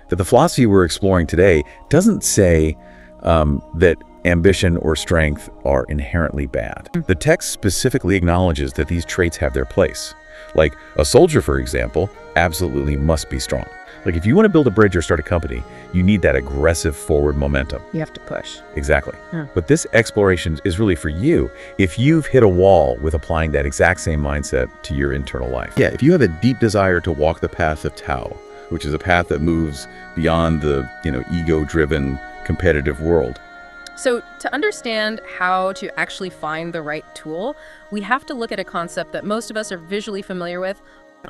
that the philosophy we're exploring today doesn't say that ambition or strength are inherently bad. The text specifically acknowledges that these traits have their place. Like a soldier, for example, absolutely must be strong. Like if you want to build a bridge or start a company, you need that aggressive forward momentum. You have to push. Exactly. But this exploration is really for you if you've hit a wall with applying that exact same mindset to your internal life. Yeah, if you have a deep desire to walk the path of Tao, which is a path that moves beyond the, ego-driven competitive world. So to understand how to actually find the right tool, we have to look at a concept that most of us are visually familiar with.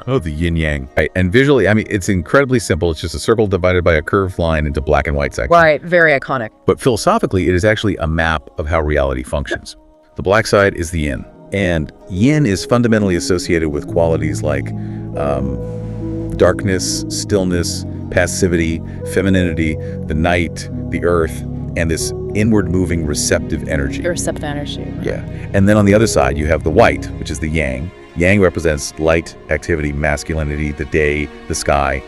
Oh, the yin yang. Right. And visually, it's incredibly simple. It's just a circle divided by a curved line into black and white sections. Right, very iconic. But philosophically, it is actually a map of how reality functions. The black side is the yin. And yin is fundamentally associated with qualities like darkness, stillness, passivity, femininity, the night, the earth, and this inward moving receptive energy. The receptive energy. Yeah. And then on the other side, you have the white, which is the yang. Yang represents light, activity, masculinity, the day, the sky,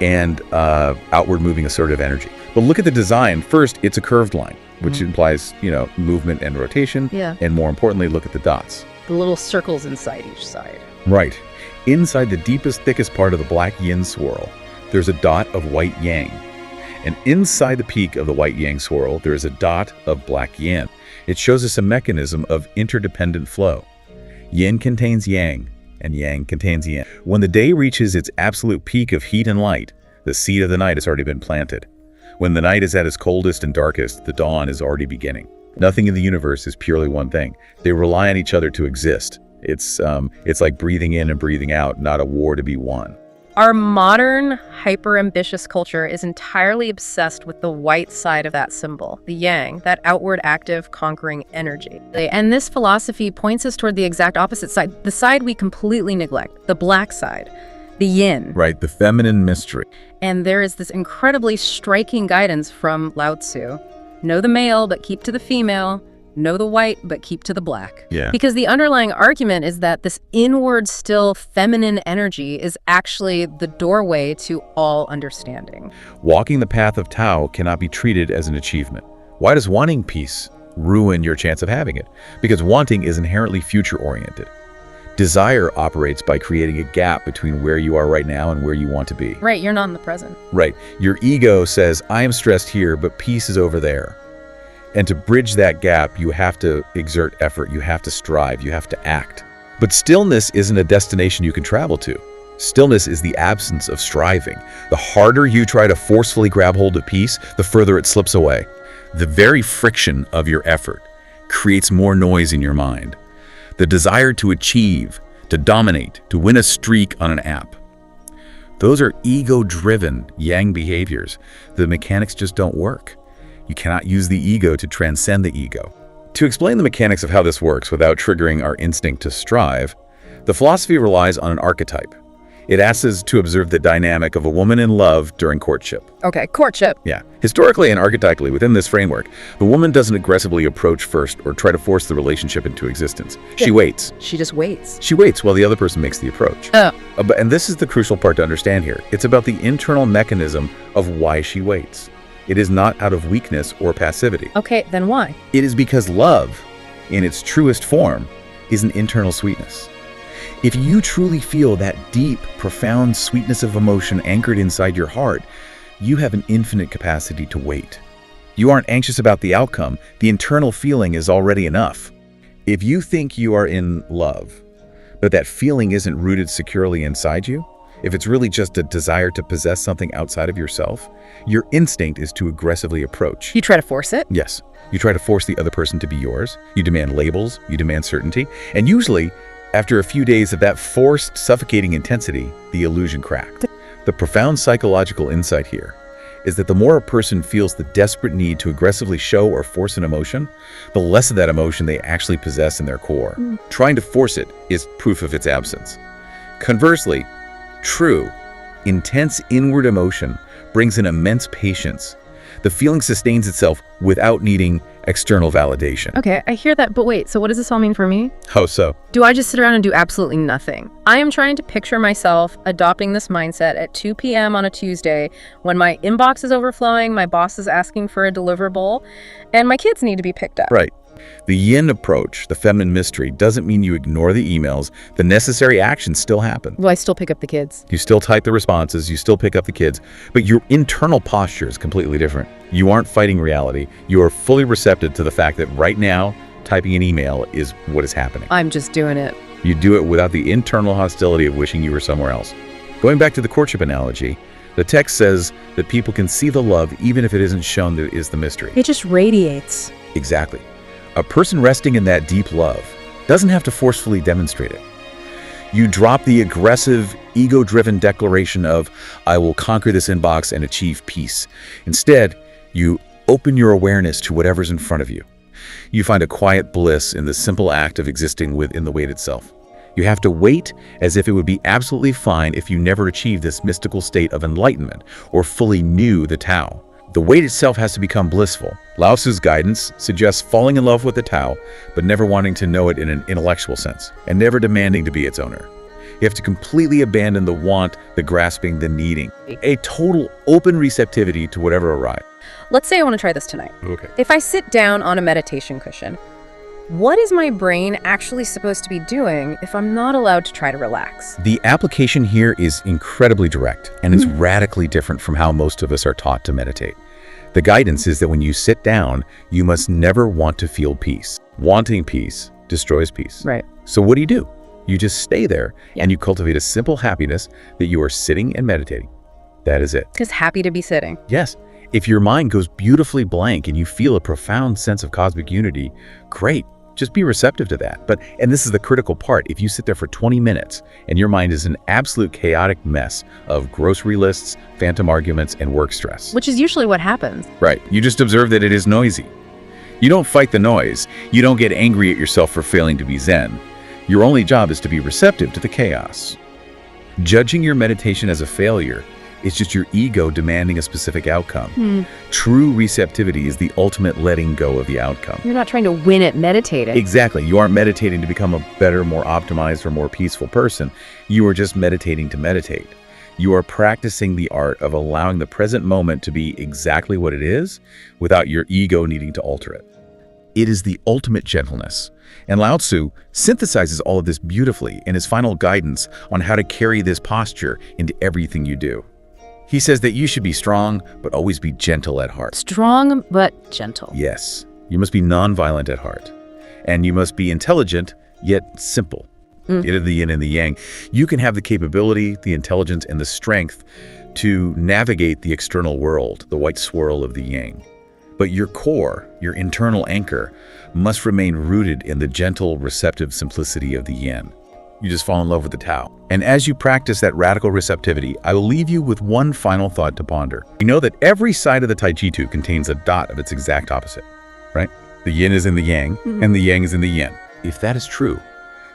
and outward moving assertive energy. But look at the design. First, it's a curved line, which implies, movement and rotation. Yeah. And more importantly, look at the dots. The little circles inside each side. Right. Inside the deepest, thickest part of the black yin swirl, there's a dot of white yang. And inside the peak of the white yang swirl, there is a dot of black yin. It shows us a mechanism of interdependent flow. Yin contains yang, and yang contains yin. When the day reaches its absolute peak of heat and light, the seed of the night has already been planted. When the night is at its coldest and darkest, the dawn is already beginning. Nothing in the universe is purely one thing. They rely on each other to exist. It's like breathing in and breathing out, not a war to be won. Our modern, hyper-ambitious culture is entirely obsessed with the white side of that symbol, the yang, that outward, active, conquering energy. And this philosophy points us toward the exact opposite side, the side we completely neglect, the black side, the yin. Right, the feminine mystery. And there is this incredibly striking guidance from Lao Tzu. Know the male, but keep to the female. Know the white, but keep to the black. Yeah. Because the underlying argument is that this inward, still feminine energy is actually the doorway to all understanding. Walking the path of Tao cannot be treated as an achievement. Why does wanting peace ruin your chance of having it? Because wanting is inherently future-oriented. Desire operates by creating a gap between where you are right now and where you want to be. Right, you're not in the present. Right. Your ego says, I am stressed here, but peace is over there. And to bridge that gap, you have to exert effort, you have to strive, you have to act. But stillness isn't a destination you can travel to. Stillness is the absence of striving. The harder you try to forcefully grab hold of peace, the further it slips away. The very friction of your effort creates more noise in your mind. The desire to achieve, to dominate, to win a streak on an app. Those are ego-driven yang behaviors. The mechanics just don't work. You cannot use the ego to transcend the ego. To explain the mechanics of how this works without triggering our instinct to strive, the philosophy relies on an archetype. It asks us to observe the dynamic of a woman in love during courtship. Okay, courtship. Yeah. Historically and archetypally within this framework, the woman doesn't aggressively approach first or try to force the relationship into existence. She waits. She just waits. She waits while the other person makes the approach. And this is the crucial part to understand here. It's about the internal mechanism of why she waits. It is not out of weakness or passivity. Okay, then why? It is because love, in its truest form, is an internal sweetness. If you truly feel that deep, profound sweetness of emotion anchored inside your heart, you have an infinite capacity to wait. You aren't anxious about the outcome. The internal feeling is already enough. If you think you are in love, but that feeling isn't rooted securely inside you, if it's really just a desire to possess something outside of yourself, your instinct is to aggressively approach. You try to force it? Yes. You try to force the other person to be yours. You demand labels. You demand certainty. And usually, after a few days of that forced, suffocating intensity, the illusion cracked. The profound psychological insight here is that the more a person feels the desperate need to aggressively show or force an emotion, the less of that emotion they actually possess in their core. Trying to force it is proof of its absence. Conversely, true, intense inward emotion brings an immense patience. The feeling sustains itself without needing external validation. Okay, I hear that, but wait, so what does this all mean for me? How so? Do I just sit around and do absolutely nothing? I am trying to picture myself adopting this mindset at 2 p.m. on a Tuesday when my inbox is overflowing, my boss is asking for a deliverable, and my kids need to be picked up. Right. The yin approach, the feminine mystery, doesn't mean you ignore the emails. The necessary actions still happen. Well, I still pick up the kids. You still type the responses, you still pick up the kids, but your internal posture is completely different. You aren't fighting reality. You are fully receptive to the fact that right now, typing an email is what is happening. I'm just doing it. You do it without the internal hostility of wishing you were somewhere else. Going back to the courtship analogy, the text says that people can see the love even if it isn't shown that it is the mystery. It just radiates. Exactly. A person resting in that deep love doesn't have to forcefully demonstrate it. You drop the aggressive, ego-driven declaration of, I will conquer this inbox and achieve peace. Instead, you open your awareness to whatever's in front of you. You find a quiet bliss in the simple act of existing within the wait itself. You have to wait as if it would be absolutely fine if you never achieved this mystical state of enlightenment or fully knew the Tao. The wait itself has to become blissful. Lao Tzu's guidance suggests falling in love with the Tao, but never wanting to know it in an intellectual sense, and never demanding to be its owner. You have to completely abandon the want, the grasping, the needing. A total open receptivity to whatever arrives. Let's say I want to try this tonight. Okay. If I sit down on a meditation cushion, what is my brain actually supposed to be doing if I'm not allowed to try to relax? The application here is incredibly direct, and it's radically different from how most of us are taught to meditate. The guidance is that when you sit down, you must never want to feel peace. Wanting peace destroys peace. Right. So what do? You just stay there, and you cultivate a simple happiness that you are sitting and meditating. That is it. Just happy to be sitting. Yes. If your mind goes beautifully blank and you feel a profound sense of cosmic unity, great. Just be receptive to that. And this is the critical part, if you sit there for 20 minutes and your mind is an absolute chaotic mess of grocery lists, phantom arguments, and work stress. Which is usually what happens. Right. You just observe that it is noisy. You don't fight the noise. You don't get angry at yourself for failing to be Zen. Your only job is to be receptive to the chaos. Judging your meditation as a failure is just your ego demanding a specific outcome. True receptivity is the ultimate letting go of the outcome. You're not trying to win at meditating. Exactly. You aren't meditating to become a better, more optimized, or more peaceful person. You are just meditating to meditate. You are practicing the art of allowing the present moment to be exactly what it is without your ego needing to alter it. It is the ultimate gentleness. And Lao Tzu synthesizes all of this beautifully in his final guidance on how to carry this posture into everything you do. He says that you should be strong, but always be gentle at heart. Strong, but gentle. Yes, you must be nonviolent at heart. And you must be intelligent, yet simple. It is the yin and the yang. You can have the capability, the intelligence, and the strength to navigate the external world, the white swirl of the yang. But your core, your internal anchor, must remain rooted in the gentle, receptive simplicity of the yin. You just fall in love with the Tao. And as you practice that radical receptivity, I will leave you with one final thought to ponder. You know that every side of the Tai Chi Tu contains a dot of its exact opposite, right? The yin is in the yang, and the yang is in the yin. If that is true,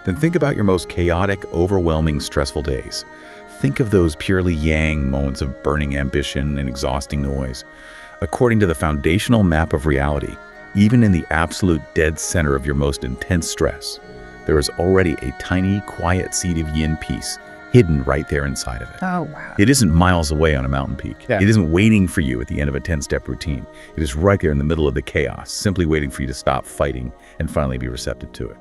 then think about your most chaotic, overwhelming, stressful days. Think of those purely yang moments of burning ambition and exhausting noise. According to the foundational map of reality, even in the absolute dead center of your most intense stress, there is already a tiny, quiet seed of yin peace hidden right there inside of it. Oh, wow. It isn't miles away on a mountain peak. Yeah. It isn't waiting for you at the end of a 10-step routine. It is right there in the middle of the chaos, simply waiting for you to stop fighting and finally be receptive to it.